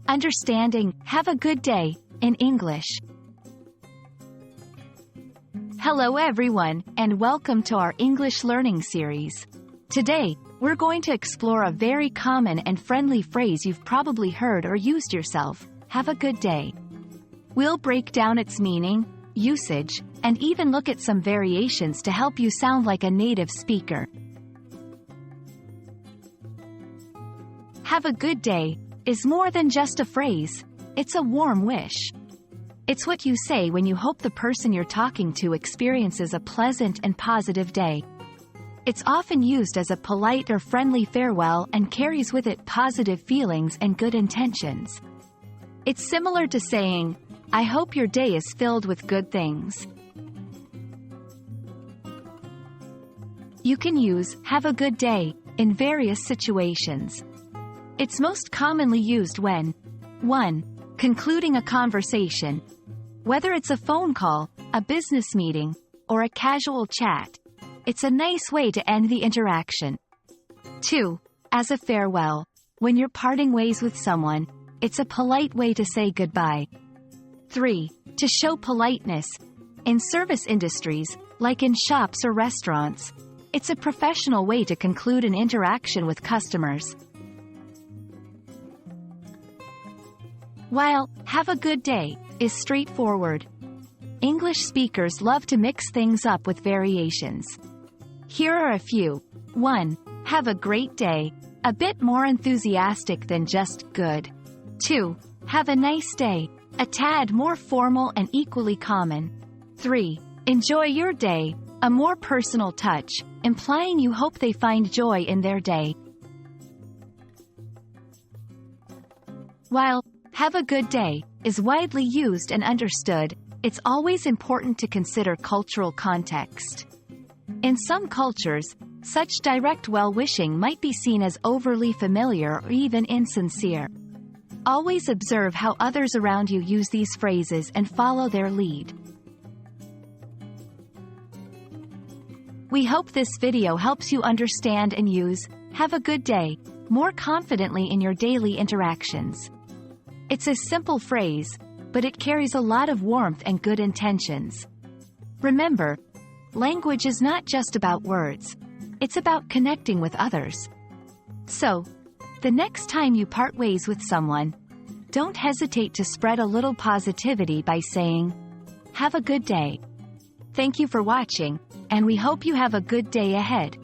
Understanding "have a good day" in English. Hello everyone, and welcome to our English learning series. Today, we're going to explore a very common and friendly phrase you've probably heard or used yourself: have a good day. We'll break down its meaning, usage, and even look at some variations to help you sound like a native speaker. Have a good day is more than just a phrase. It's a warm wish. It's what you say when you hope the person you're talking to experiences a pleasant and positive day. It's often used as a polite or friendly farewell and carries with it positive feelings and good intentions. It's similar to saying, "I hope your day is filled with good things." You can use "have a good day" in various situations. It's most commonly used when 1. Concluding a conversation. Whether it's a phone call, a business meeting, or a casual chat, it's a nice way to end the interaction. 2. As a farewell. When you're parting ways with someone, it's a polite way to say goodbye. 3. To show politeness. In service industries, like in shops or restaurants, it's a professional way to conclude an interaction with customers. While "have a good day" is straightforward, English speakers love to mix things up with variations. Here are a few. 1. Have a great day, a bit more enthusiastic than just good. 2. Have a nice day, a tad more formal and equally common. 3. Enjoy your day, a more personal touch, implying you hope they find joy in their day. While "have a good day" is widely used and understood, it's always important to consider cultural context. In some cultures, such direct well-wishing might be seen as overly familiar or even insincere. Always observe how others around you use these phrases and follow their lead. We hope this video helps you understand and use "have a good day" more confidently in your daily interactions. It's a simple phrase, but it carries a lot of warmth and good intentions. Remember, language is not just about words. It's about connecting with others. So, the next time you part ways with someone, don't hesitate to spread a little positivity by saying, "Have a good day." Thank you for watching, and we hope you have a good day ahead.